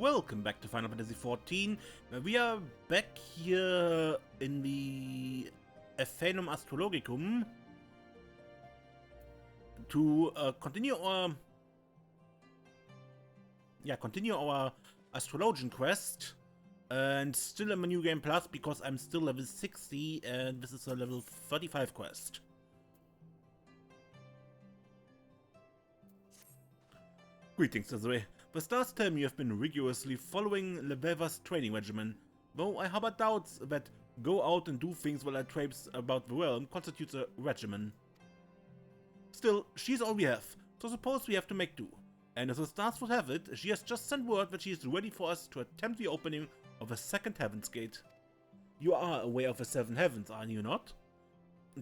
welcome back to Final Fantasy XIV. We are back here in the Astrologicum to continue our Astrologian quest, and still I'm a New Game Plus because I'm still level 60 and this is a level 35 quest. Greetings, Desiree. The stars tell me you have been rigorously following Leveva's training regimen, though I harbor doubts that go out and do things while I traipse about the realm constitutes a regimen. Still, she's all we have, so suppose we have to make do. And as the stars would have it, she has just sent word that she is ready for us to attempt the opening of the second Heaven's Gate. You are aware of the seven heavens, are you not?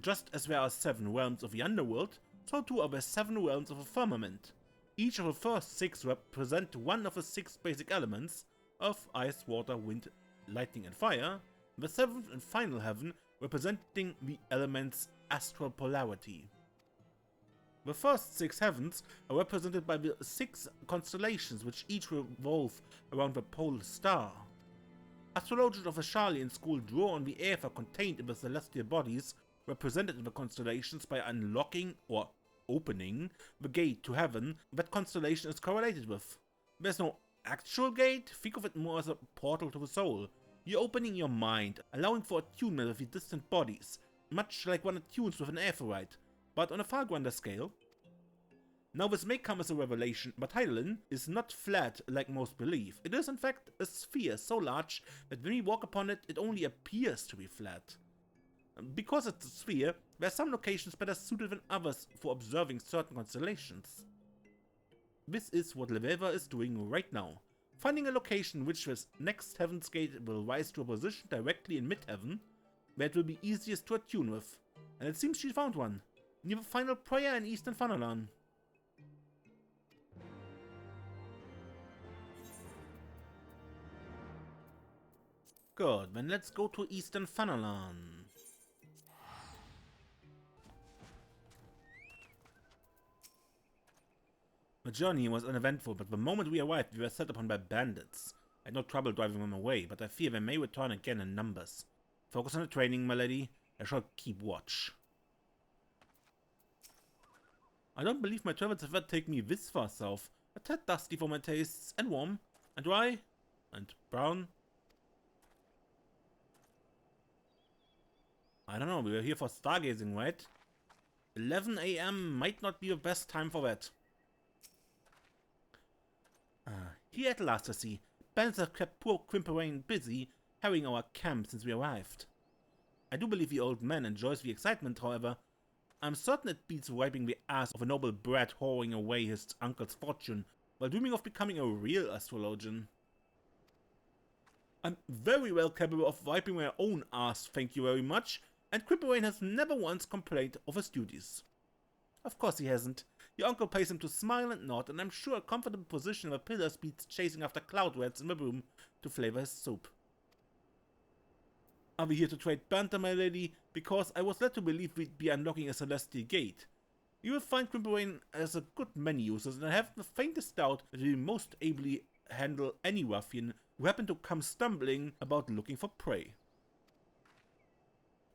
Just as there are seven realms of the underworld, so too are there seven realms of the firmament. Each of the first six represent one of the six basic elements of ice, water, wind, lightning and fire, the seventh and final heaven representing the elements astral polarity. The first six heavens are represented by the six constellations which each revolve around the pole star. Astrologians of the Charlian school draw on the aether contained in the celestial bodies represented in the constellations by unlocking or opening the gate to heaven that constellation is correlated with. There's no actual gate, think of it more as a portal to the soul. You're opening your mind, allowing for attunement with the distant bodies, much like one attunes with an aetherite, but on a far grander scale. Now this may come as a revelation, but Hydaelyn is not flat like most believe. It is in fact a sphere so large that when we walk upon it, it only appears to be flat. Because it's a sphere, there are some locations better suited than others for observing certain constellations. This is what Leveva is doing right now, finding a location which this next Heaven's Gate will rise to a position directly in mid-heaven, where it will be easiest to attune with, and it seems she found one, near the final prayer in Eastern Fanalan. Good, then let's go to Eastern Fanalan. The journey was uneventful, but the moment we arrived we were set upon by bandits. I had no trouble driving them away, but I fear they may return again in numbers. Focus on the training, my lady. I shall keep watch. I don't believe my travels have ever taken me this far south. A tad dusty for my tastes, and warm, and dry, and brown. I don't know, we were here for stargazing, right? 11 AM might not be the best time for that. Here at last, I see. Bandits have kept poor Quimperain busy harrying our camp since we arrived. I do believe the old man enjoys the excitement, however. I'm certain it beats wiping the ass of a noble brat whoring away his uncle's fortune while dreaming of becoming a real astrologian. I'm very well capable of wiping my own ass, thank you very much, and Quimperain has never once complained of his duties. Of course he hasn't. Your uncle pays him to smile and nod, and I'm sure a comfortable position of a pillar beats chasing after cloud rats in the room to flavor his soup. Are we here to trade banter, my lady? Because I was led to believe we'd be unlocking a celestial gate. You will find Quimperain has a good many uses, and I have the faintest doubt that he will most ably handle any ruffian who happen to come stumbling about looking for prey.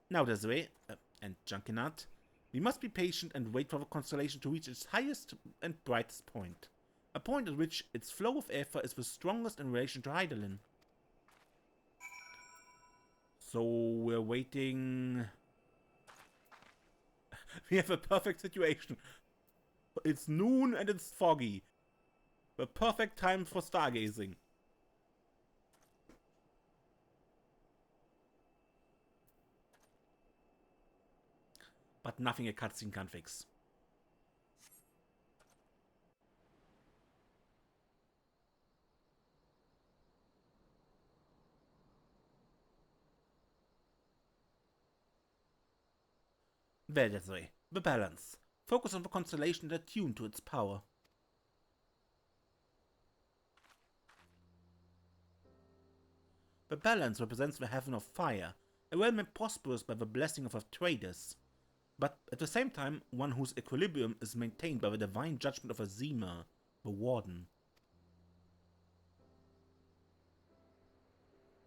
Now, Desiree, and Junkinat, we must be patient and wait for the constellation to reach its highest and brightest point. A point at which its flow of aether is the strongest in relation to Hydaelyn. So we're waiting. We have a perfect situation. It's noon and it's foggy. The perfect time for stargazing. But nothing a cutscene can fix. Well, Desiree, the balance. Focus on the constellation that attuned to its power. The balance represents the heaven of fire, a realm made prosperous by the blessing of her traders, but at the same time one whose equilibrium is maintained by the divine judgment of a Zima, the Warden.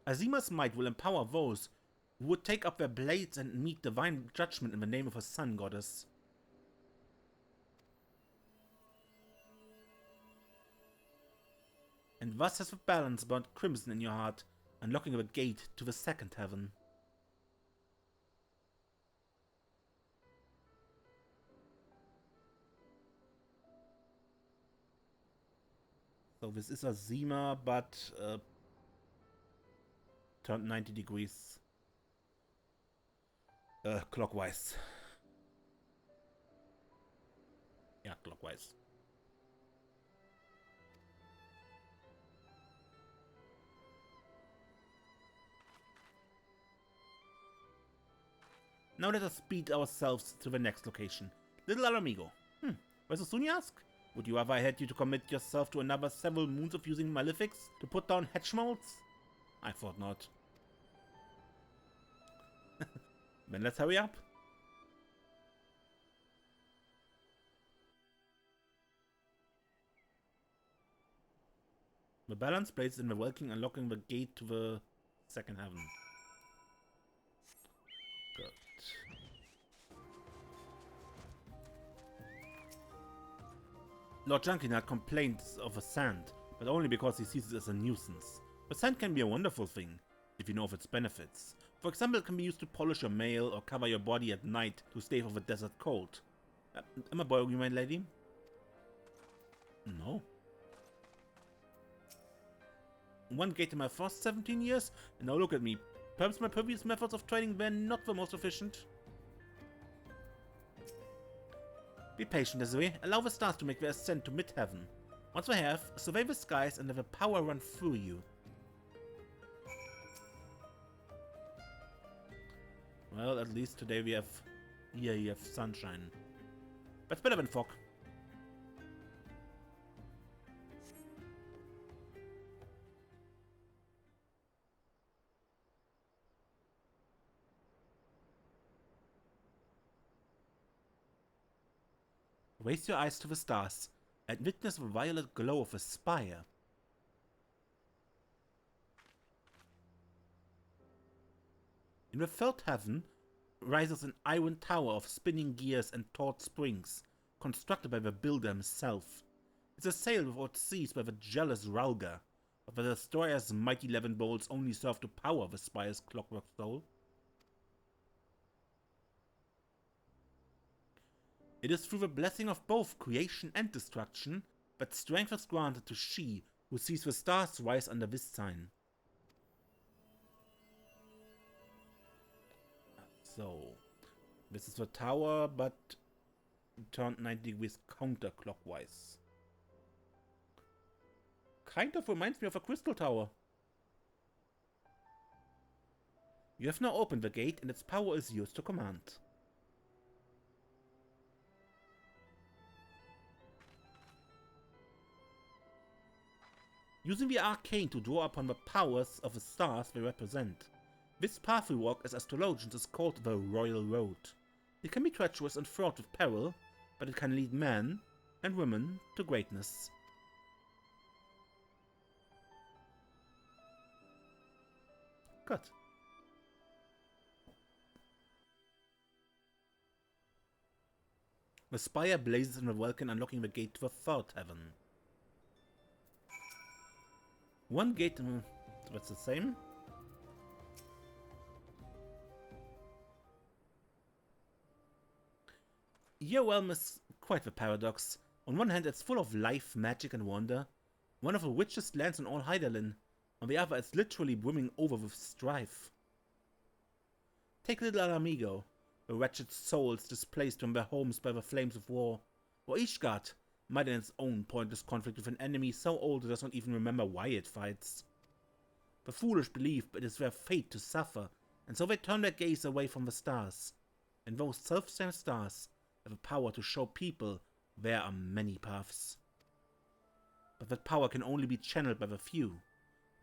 Azima's might will empower those who would take up their blades and meet divine judgment in the name of her sun goddess. And thus has the balance burnt crimson in your heart, unlocking the gate to the second heaven. So this is Azima, but turned 90 degrees clockwise. Yeah, clockwise. Now let us speed ourselves to the next location. Little Amigo. Where's the soon you ask? Would you rather I had you to commit yourself to another several moons of using malefics to put down hedgemolds? I thought not. Then let's hurry up. The balance plates in the welkin, unlocking the gate to the second heaven. Good. Lord Junkinard complains of the sand, but only because he sees it as a nuisance. But sand can be a wonderful thing, if you know of its benefits. For example, it can be used to polish your mail or cover your body at night to stave off the desert cold. Am I boring you, my lady? No. One gate in my first 17 years, and now look at me. Perhaps my previous methods of training were not the most efficient. Be patient, Desiree. Allow the stars to make their ascent to mid-heaven. Once they have, survey the skies and let the power run through you. Well, at least today we have... Here you have sunshine. That's better than fog. Raise your eyes to the stars and witness the violet glow of a spire. In the third heaven rises an iron tower of spinning gears and taut springs, constructed by the builder himself. It's a sail without seas by the jealous Ralga, but the destroyer's mighty 11 bolts only serve to power the spire's clockwork soul. It is through the blessing of both creation and destruction that strength is granted to she who sees the stars rise under this sign. So, this is the tower, but turned 90 degrees counterclockwise. Kind of reminds me of a crystal tower. You have now opened the gate and its power is yours to command. Using the arcane to draw upon the powers of the stars they represent. This path we walk as astrologians is called the Royal Road. It can be treacherous and fraught with peril, but it can lead men and women to greatness. Good. The spire blazes in the welkin, unlocking the gate to the third heaven. One gate, that's the same. Your realm is quite the paradox. On one hand, it's full of life, magic, and wonder, one of the richest lands in all Hydaelyn. On the other, it's literally brimming over with strife. Take little Amigo, the wretched souls displaced from their homes by the flames of war, or Ishgard, might in its own pointless conflict with an enemy so old it does not even remember why it fights. The foolish believe it is their fate to suffer, and so they turn their gaze away from the stars. And those self-same stars have the power to show people there are many paths. But that power can only be channeled by the few.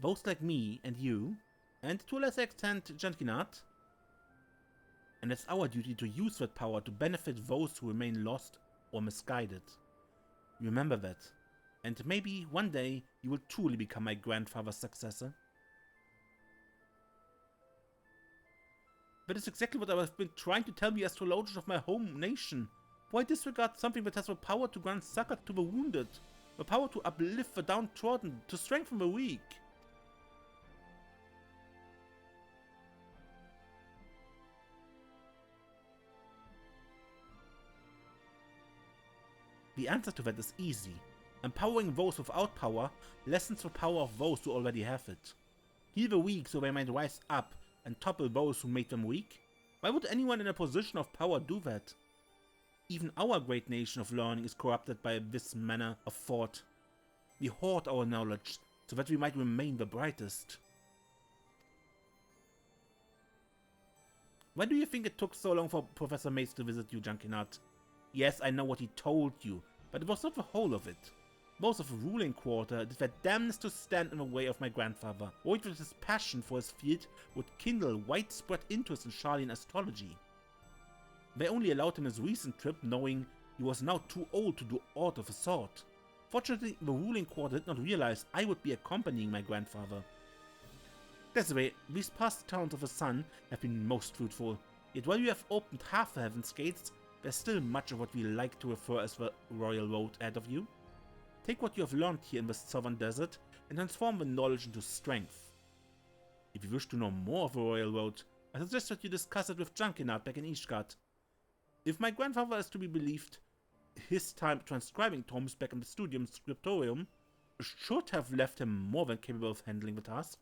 Those like me and you, and to a lesser extent Junkinard. And it's our duty to use that power to benefit those who remain lost or misguided. Remember that, and maybe one day you will truly become my grandfather's successor. That is exactly what I have been trying to tell the Astrologian of my home nation. Why disregard something that has the power to grant succor to the wounded? The power to uplift the downtrodden, to strengthen the weak? The answer to that is easy. Empowering those without power lessens the power of those who already have it. Heal the weak so they might rise up and topple those who made them weak? Why would anyone in a position of power do that? Even our great nation of learning is corrupted by this manner of thought. We hoard our knowledge so that we might remain the brightest. Why do you think it took so long for Professor Mace to visit you, Junkinat? Yes, I know what he told you, but it was not the whole of it. Most of the ruling quarter did their damnedest to stand in the way of my grandfather, worried that his passion for his field would kindle widespread interest in Charlian astrology. They only allowed him his recent trip, knowing he was now too old to do aught of the sort. Fortunately, the ruling quarter did not realize I would be accompanying my grandfather. This way, these past towns of the sun have been most fruitful, yet while you have opened half the heaven's gates, there's still much of what we like to refer as the royal road ahead of you. Take what you have learned here in the southern desert and transform the knowledge into strength. If you wish to know more of the royal road, I suggest that you discuss it with Junkinat back in Ishgard. If my grandfather is to be believed, his time transcribing tomes back in the Studium Scriptorium should have left him more than capable of handling the task.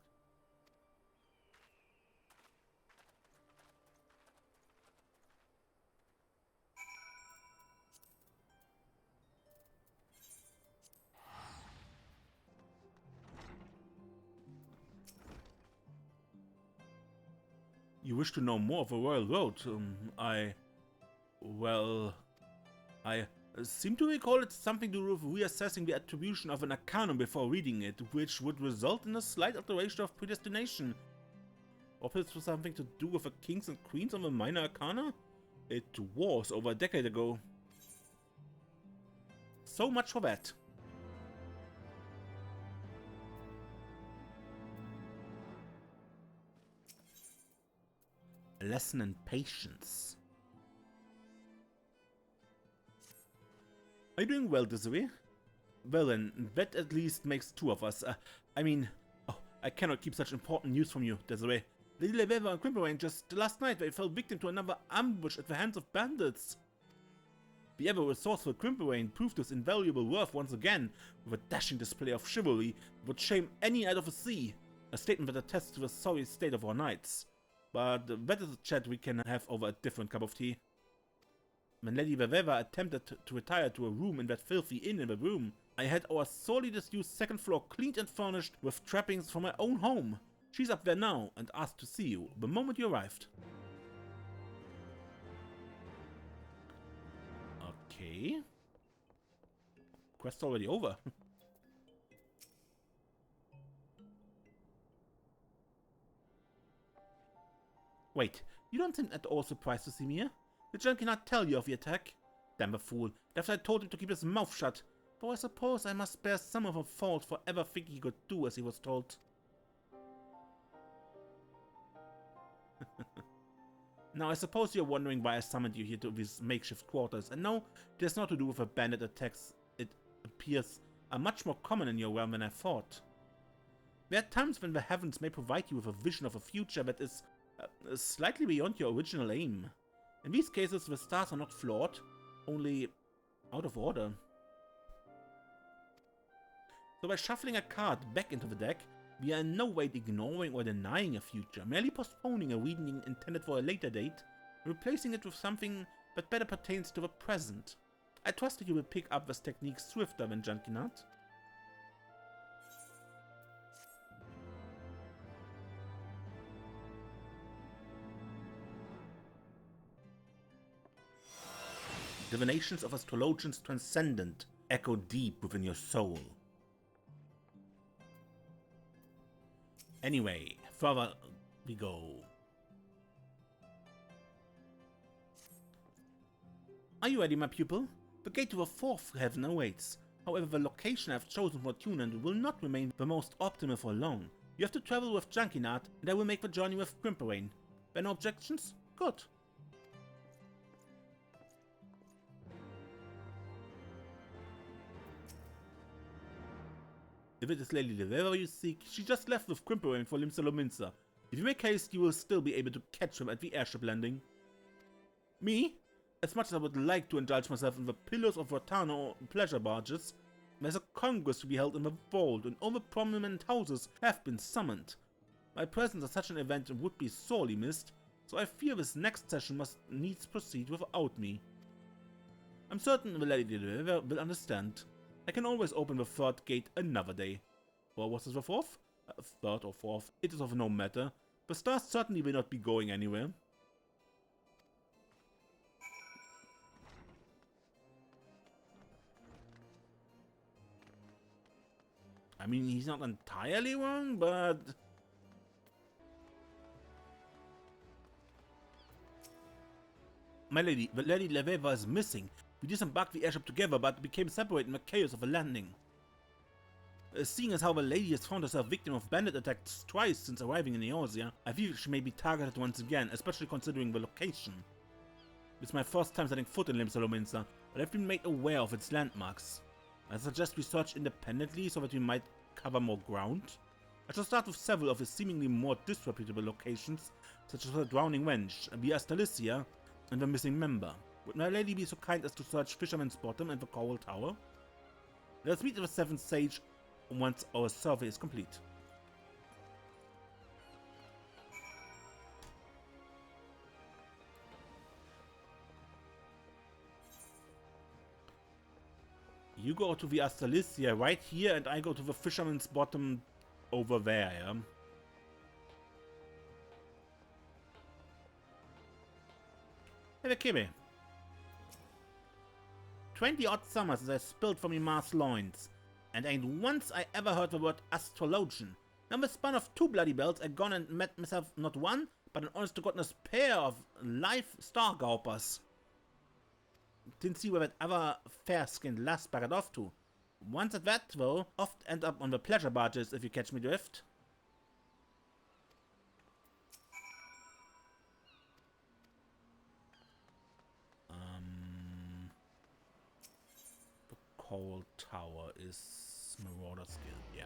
You wish to know more of the royal road? I seem to recall it's something to do with reassessing the attribution of an arcanum before reading it, which would result in a slight alteration of predestination. Or perhaps something to do with the kings and queens of the minor arcana? It was over a decade ago. So much for that. A lesson in patience. Are you doing well, Desiree? Well then, that at least makes two of us. I cannot keep such important news from you, Desiree. Lady Leveva and Crimperain just last night they fell victim to another ambush at the hands of bandits. The ever-resourceful Crimperain proved his invaluable worth once again with a dashing display of chivalry that would shame any knight of the sea, a statement that attests to the sorry state of our knights. But that is a chat we can have over a different cup of tea. When Lady Leveva attempted to retire to a room in that filthy inn in the room, I had our sorely disused second floor cleaned and furnished with trappings from my own home. She's up there now and asked to see you the moment you arrived. Okay. Quest already over. Wait, you don't seem at all surprised to see me here? The Gen cannot tell you of the attack. Damn the fool. After I told him to keep his mouth shut. Though I suppose I must bear some of a fault for ever thinking he could do as he was told. Now I suppose you're wondering why I summoned you here to these makeshift quarters, and no, it has not to do with the bandit attacks. It appears are much more common in your realm than I thought. There are times when the heavens may provide you with a vision of a future that is slightly beyond your original aim. In these cases, the stars are not flawed, only out of order. So by shuffling a card back into the deck, we are in no way ignoring or denying a future, merely postponing a reading intended for a later date, replacing it with something that better pertains to the present. I trust that you will pick up this technique swifter than Junkinat. Divinations of Astrologians transcendent echo deep within your soul. Anyway, further we go. Are you ready, my pupil? The gate to the fourth heaven awaits. However, the location I have chosen for attunement will not remain the most optimal for long. You have to travel with Junkinat, and I will make the journey with Crimperain. There are no objections? Good. If it is Lady Leveva you seek, she just left with Crimpering for Limsa. If you make haste, you will still be able to catch him at the airship landing. Me? As much as I would like to indulge myself in the pillars of Rotano pleasure barges, there's a congress to be held in the vault and all the prominent houses have been summoned. My presence at such an event would be sorely missed, so I fear this next session must needs proceed without me. I'm certain the Lady Leveva will understand. I can always open the third gate another day. Or was it the fourth? Third or fourth, it is of no matter. The stars certainly will not be going anywhere. I mean, he's not entirely wrong, but... My lady, the Lady Leveva is missing. We disembarked the airship together, but became separated in the chaos of the landing. Seeing as how the lady has found herself victim of bandit attacks twice since arriving in Eorzea, I feel she may be targeted once again, especially considering the location. It's my first time setting foot in Limsa, but I've been made aware of its landmarks. I suggest we search independently so that we might cover more ground. I shall start with several of the seemingly more disreputable locations, such as the Drowning Wench, the Astrologian, and the missing member. Would my lady be so kind as to search Fisherman's Bottom and the Coral Tower? Let us meet at the Seventh Stage once our survey is complete. You go to the Astrologian right here, and I go to the Fisherman's Bottom over there, yeah? Hey, Kibi. 20-odd summers as I spilled from your ma's loins, and ain't once I ever heard the word Astrologian. Now in the span of 2 bloody bells I gone and met myself not one, but an honest-to-goodness pair of live star-gaupers. Didn't see where that other fair-skinned lass buggered off to. Once at that, though, oft end up on the pleasure barges if you catch me drift. The Coral Tower is Marauder skill, yeah.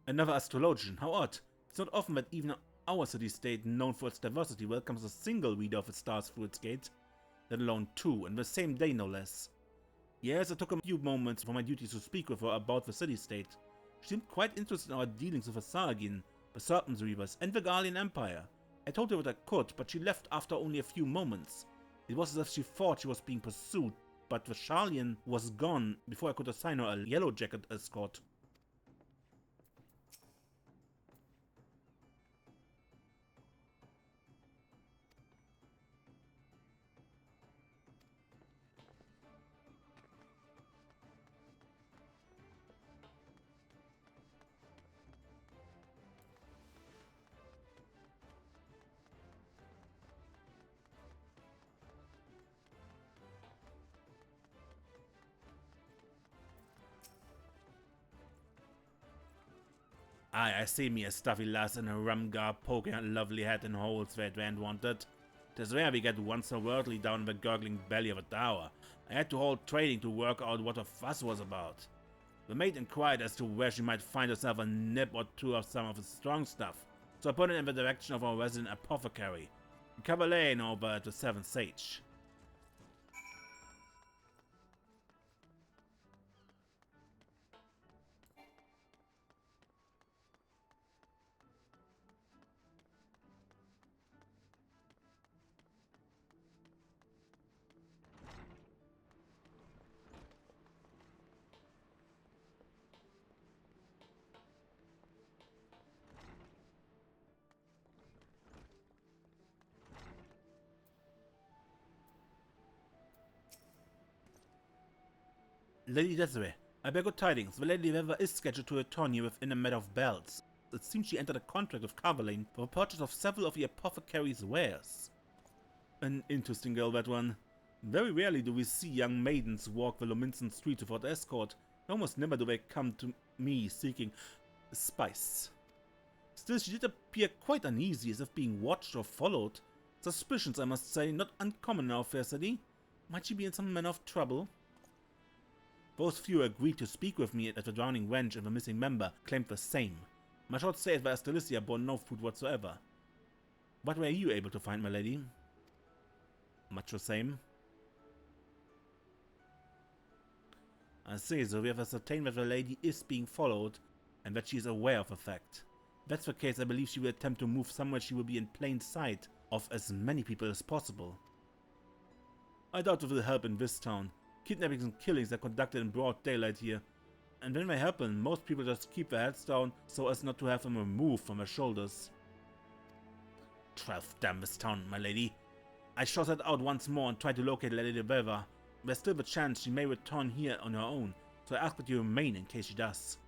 Another Astrologian, how odd. It's not often that even our city-state, known for its diversity, welcomes a single reader of its stars through its gate, let alone 2, and the same day no less. Yes, I took a few moments for my duties to speak with her about the city-state. She seemed quite interested in our dealings with the Sargin, the Serpent Reavers, and the Garlean Empire. I told her what I could, but she left after only a few moments. It was as if she thought she was being pursued, but the Sharlian was gone before I could assign her a yellow jacket escort. Aye, I see me a stuffy lass in a rum garb poking her lovely head in holes where it went wanted. 'Tis rare we get one so worldly down in the gurgling belly of a tower. I had to hold trading to work out what the fuss was about. The maid inquired as to where she might find herself a nip or 2 of some of the strong stuff, so I put it in the direction of our resident apothecary, Cover Lane over at the Seventh Sage. Lady Desiree, I bear good tidings. The Lady Leveva is scheduled to return here within a matter of bells. It seems she entered a contract with Coverlane for the purchase of several of the apothecary's wares. An interesting girl, that one. Very rarely do we see young maidens walk the Lominsan streets without escort. Almost never do they come to me seeking spice. Still, she did appear quite uneasy, as if being watched or followed. Suspicions, I must say, not uncommon in our fair city. Might she be in some manner of trouble? Those few agreed to speak with me at the drowning wench and the missing member claimed the same. My short stay at the Astrologia bore no fruit whatsoever. What were you able to find, my lady? Much the same. I see, so we have ascertained that the lady is being followed, and that she is aware of the fact. If that's the case, I believe she will attempt to move somewhere she will be in plain sight of as many people as possible. I doubt it will help in this town. Kidnappings and killings are conducted in broad daylight here, and when they happen, most people just keep their heads down so as not to have them removed from their shoulders. 12th damn this town, my lady. I shall set out once more and try to locate Lady Leveva. There's still the chance she may return here on her own, so I ask that you remain in case she does.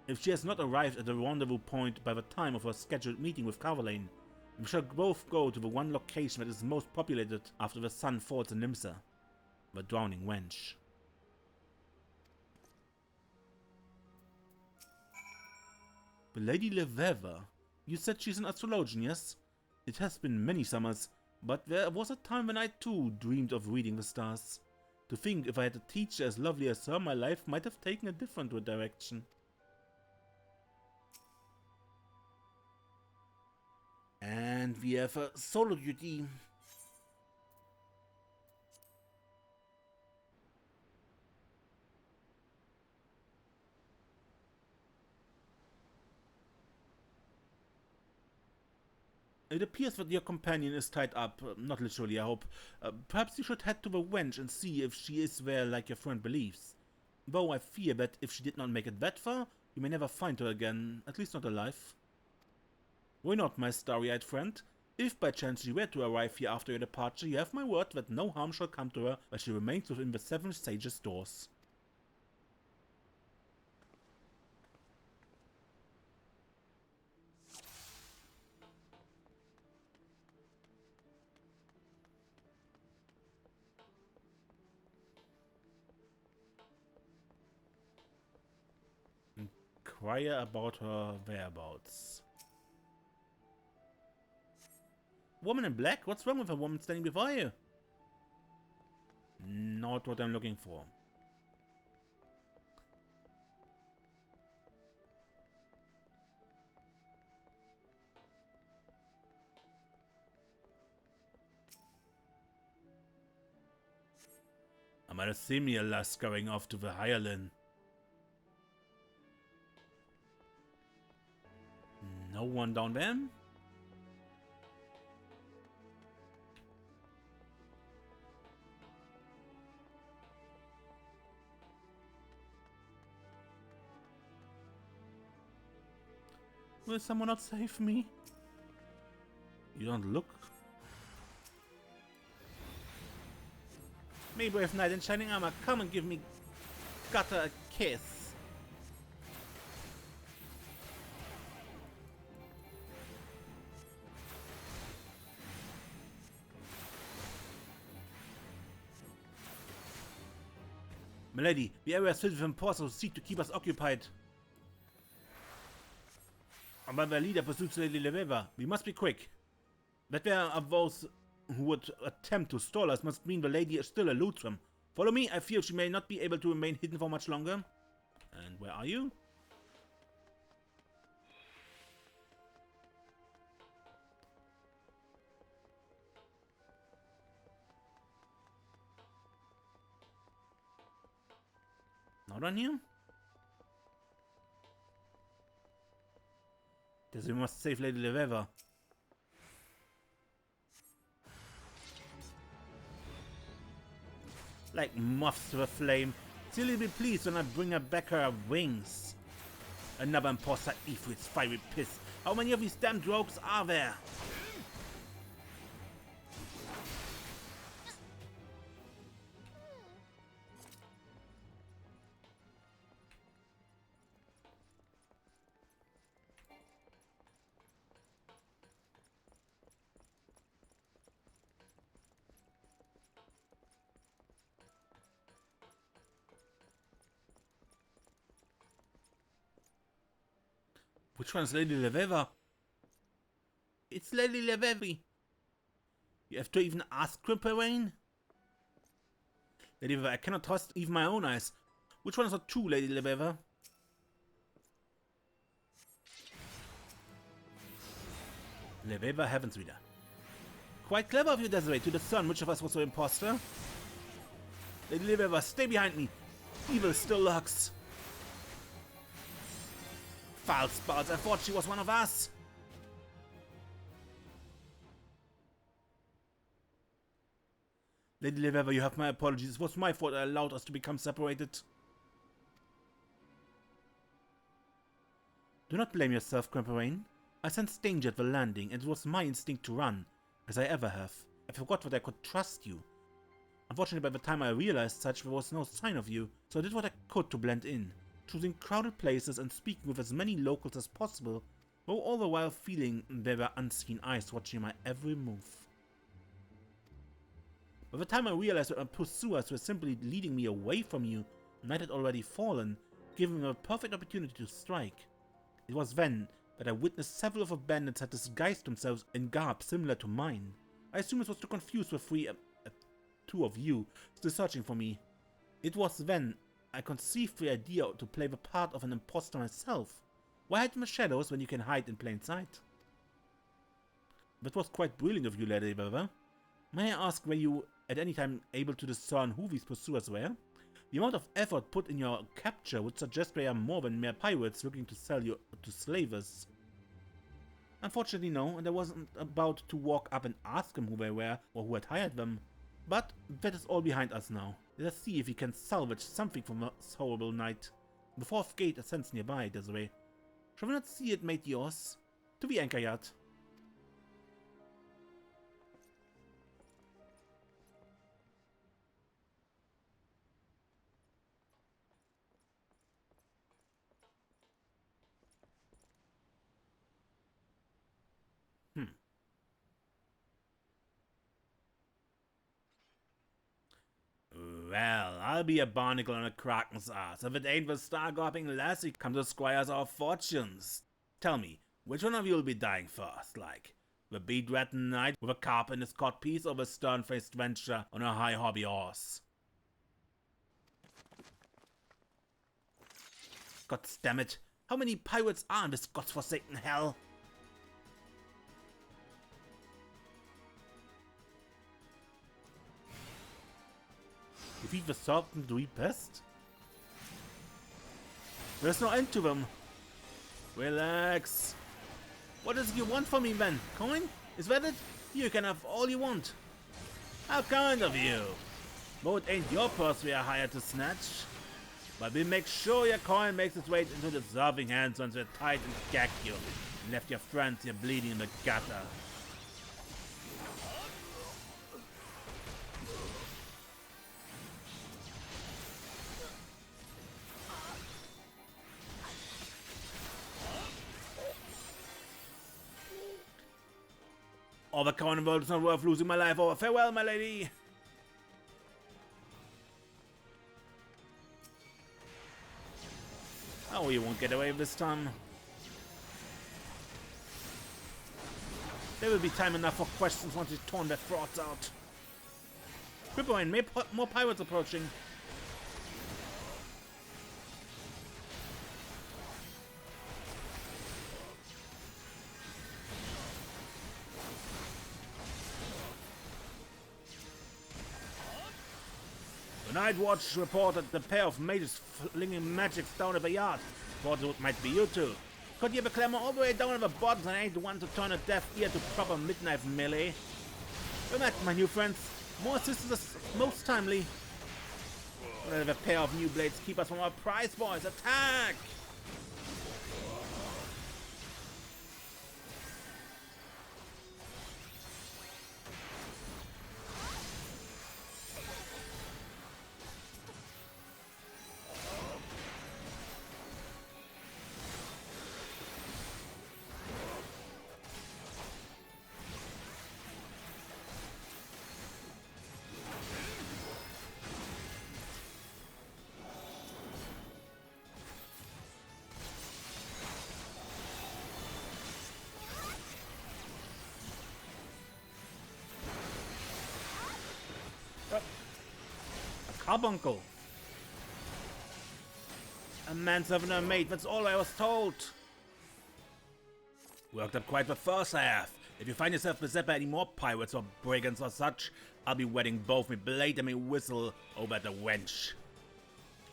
If she has not arrived at the rendezvous point by the time of her scheduled meeting with Carvalane, we shall both go to the one location that is most populated after the sun falls in Nimsa. The drowning wench. The Lady Leveva. You said she's an astrologian, yes? It has been many summers, but there was a time when I too dreamed of reading the stars. To think if I had a teacher as lovely as her, my life might have taken a different direction. And we have a solo duty. It appears that your companion is tied up, not literally I hope. Perhaps you should head to the wench and see if she is there like your friend believes. Though I fear that if she did not make it that far, you may never find her again, at least not alive. Why not, my starry-eyed friend? If by chance she were to arrive here after your departure, you have my word that no harm shall come to her while she remains within the 7 Sages' doors. Inquire about her whereabouts. Woman in black? What's wrong with a woman standing before you? Not what I'm looking for. I might have seen me a lass going off to the Hirelin. No one down there? Will someone not save me? You don't look. Me, brave knight in shining armor, come and give me gutter a kiss. Milady, the area is filled with importers who seek to keep us occupied. But the leader pursues Lady Leveva. We must be quick. That there are those who would attempt to stall us must mean the lady still eludes them. Follow me, I fear she may not be able to remain hidden for much longer. And where are you? Not on you? Guess we must save Lady Leveva. Like moths to a flame, she'll be pleased when I bring her back her wings. Another imposter Ifrit's fiery piss. How many of these damned rogues are there? Which one is Lady Leveva? It's Lady Leveva. You have to even ask Crimperain? Lady Leveva, I cannot trust even my own eyes. Which one is not true, Lady Leveva? Leveva Heaven's Reader. Quite clever of you, Desiree, to discern which of us was the imposter. Lady Leveva, stay behind me. Evil still lurks. Foul spouts, I thought she was one of us. Lady Leveva, you have my apologies. It was my fault I allowed us to become separated. Do not blame yourself, Crimperain. I sensed danger at the landing, and it was my instinct to run, as I ever have. I forgot that I could trust you. Unfortunately, by the time I realized such, there was no sign of you, so I did what I could to blend in, choosing crowded places and speaking with as many locals as possible, though all the while feeling there were unseen eyes watching my every move. By the time I realized that my pursuers were simply leading me away from you, night had already fallen, giving me a perfect opportunity to strike. It was then that I witnessed several of the bandits had disguised themselves in garb similar to mine. I assume it was to confuse the two of you still searching for me. It was then I conceived the idea to play the part of an imposter myself. Why hide in the shadows when you can hide in plain sight? That was quite brilliant of you, Lady Leveva. May I ask, were you at any time able to discern who these pursuers were? The amount of effort put in your capture would suggest they are more than mere pirates looking to sell you to slavers. Unfortunately, no, and I wasn't about to walk up and ask them who they were or who had hired them. But that is all behind us now. Let us see if we can salvage something from this horrible night. The fourth gate ascends nearby, Desiree. Shall we not see it made yours? To the anchor yard. Well, I'll be a barnacle on a kraken's ass if it ain't the star-gawping lassie come to squire us our fortunes. Tell me, which one of you will be dying first, like? The bead-rattened knight with a carp in his codpiece or the stern-faced venture on a high hobby horse? God damn it! How many pirates are in this godforsaken hell? Defeat the serpent reapest? There's no end to them. Relax. What is it you want from me, then? Coin? Is that it? You can have all you want. How kind of you. Though it ain't your purse we are hired to snatch. But we'll make sure your coin makes its way into deserving hands once we're tied and gagged you and left your friends here bleeding in the gutter. All the coin involved is not worth losing my life over. Farewell, my lady! Oh, you won't get away this time. There will be time enough for questions once you've torn their throats out. Crimperain, more pirates approaching. The Night Watch reported the pair of mages flinging magics down at the yard. Thought it might be you two. Could you be clamor all the way down at the bottom and ain't the one to turn a deaf ear to proper midnight melee? Well met, my new friends. More assistance is most timely. Let a pair of new blades keep us from our prize, boys. Attack! carbuncle. A manservant or a maid, that's all I was told. Worked up quite the force I have. If you find yourself beset by any more pirates or brigands or such, I'll be wetting both me blade and me whistle over the wench.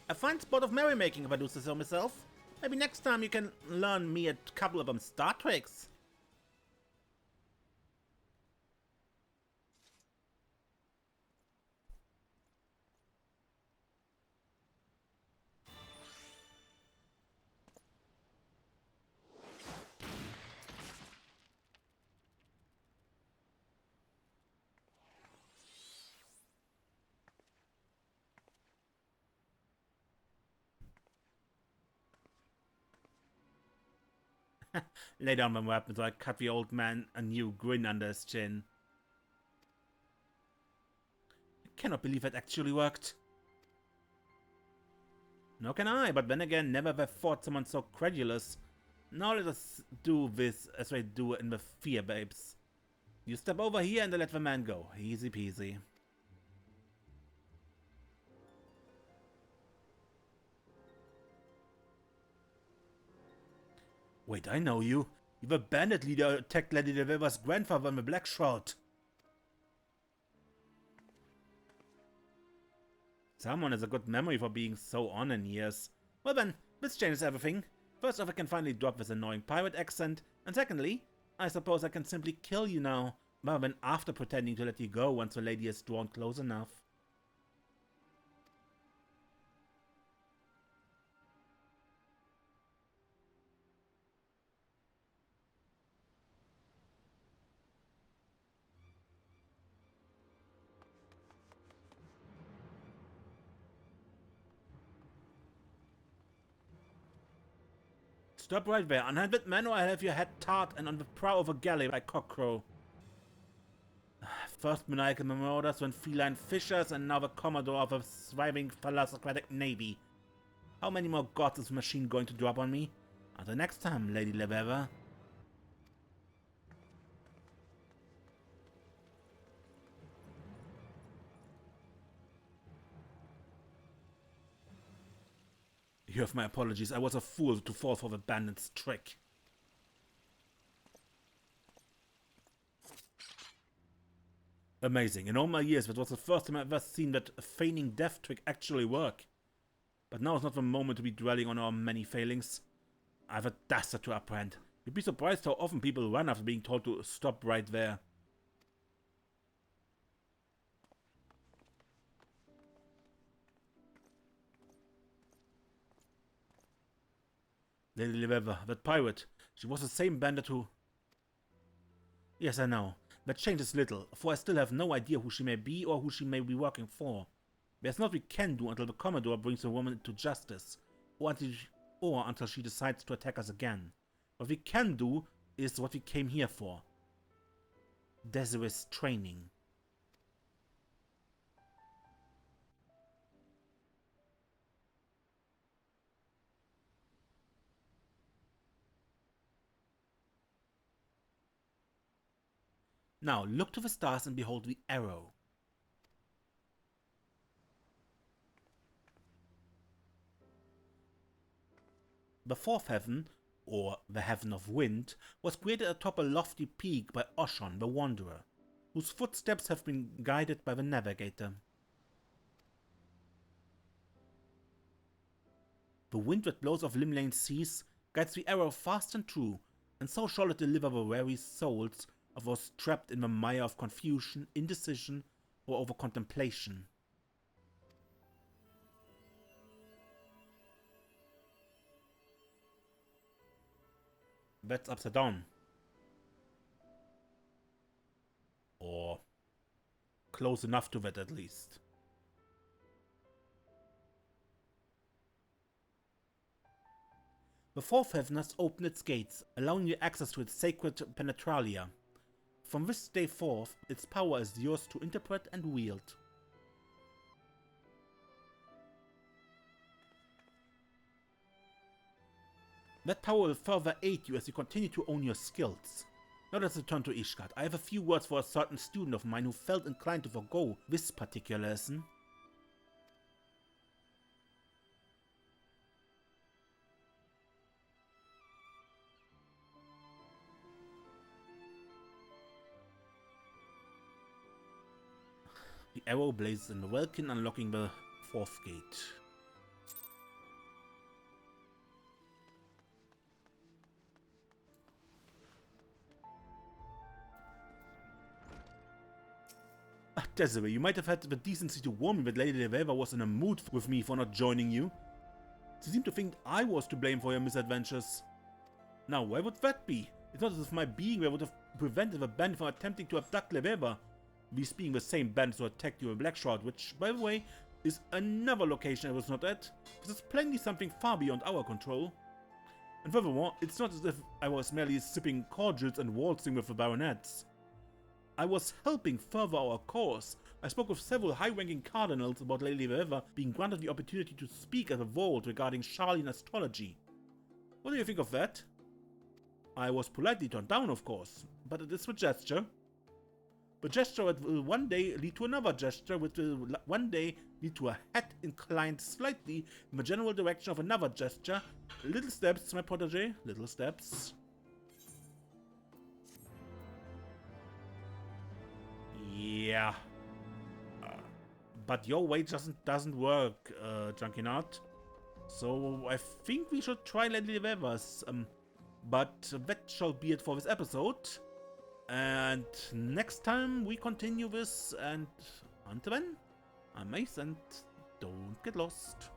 A fine sport of merrymaking if I do say so myself. Maybe next time you can learn me a couple of them Star Treks. Lay down my weapon so I cut the old man a new grin under his chin. I cannot believe it actually worked. Nor can I, but then again, never have I fought someone so credulous. Now let us do this as we do in the Fear Babes. You step over here and let the man go. Easy peasy. Wait, I know you. You're the bandit leader who attacked Lady Leveva's grandfather in the Black Shroud. Someone has a good memory for being so on in years. Well then, this changes everything. First off, I can finally drop this annoying pirate accent, and secondly, I suppose I can simply kill you now, rather than after pretending to let you go once the lady is drawn close enough. Stop right there, unhanded man, or I'll have your head tarred and on the prow of a galley by cockcrow. First maniacal marauders, then feline fishers, and now the commodore of a thriving philosocratic navy. How many more gods is the machine going to drop on me? Until next time, Lady Leveva. You have my apologies. I was a fool to fall for the bandit's trick. Amazing. In all my years, that was the first time I've ever seen that feigning death trick actually work. But now is not the moment to be dwelling on our many failings. I have a dastard to apprehend. You'd be surprised how often people run after being told to stop right there. Lady Leveva, that pirate. She was the same bandit who... Yes, I know. That changes little, for I still have no idea who she may be or who she may be working for. There's not we can do until the Commodore brings the woman to justice, or until she decides to attack us again. What we can do is what we came here for. Desiree's training. Now look to the stars and behold the arrow. The fourth heaven, or the heaven of wind, was created atop a lofty peak by Oshon the Wanderer, whose footsteps have been guided by the Navigator. The wind that blows off Limlane seas guides the arrow fast and true, and so shall it deliver the weary souls of those trapped in the mire of confusion, indecision, or over contemplation. That's upside down. Or close enough to that at least. The fourth heaven has opened its gates, allowing you access to its sacred penetralia. From this day forth, its power is yours to interpret and wield. That power will further aid you as you continue to own your skills. Now let's return to Ishgard. I have a few words for a certain student of mine who felt inclined to forgo this particular lesson. The arrow blazes in the welkin, unlocking the 4th gate. Desiree, you might have had the decency to warn me that Lady Leveva was in a mood with me for not joining you. She seemed to think I was to blame for your misadventures. Now, why would that be? It's not as if my being there would have prevented the band from attempting to abduct Leveva. These being the same bands who attacked you in Blackshroud, which, by the way, is another location I was not at. This is plainly something far beyond our control. And furthermore, it's not as if I was merely sipping cordials and waltzing with the baronets. I was helping further our cause. I spoke with several high-ranking cardinals about Lady Leveva being granted the opportunity to speak at the vault regarding Charlian astrology. What do you think of that? I was politely turned down, of course, but it is a gesture. The gesture that will one day lead to another gesture, which will one day lead to a head inclined slightly in the general direction of another gesture. Little steps, my protege, little steps. Yeah. But your way doesn't work, Junkinard. So I think we should try Lady Leveva's. But that shall be it for this episode. And next time we continue this, and until then, I'm Mace and don't get lost.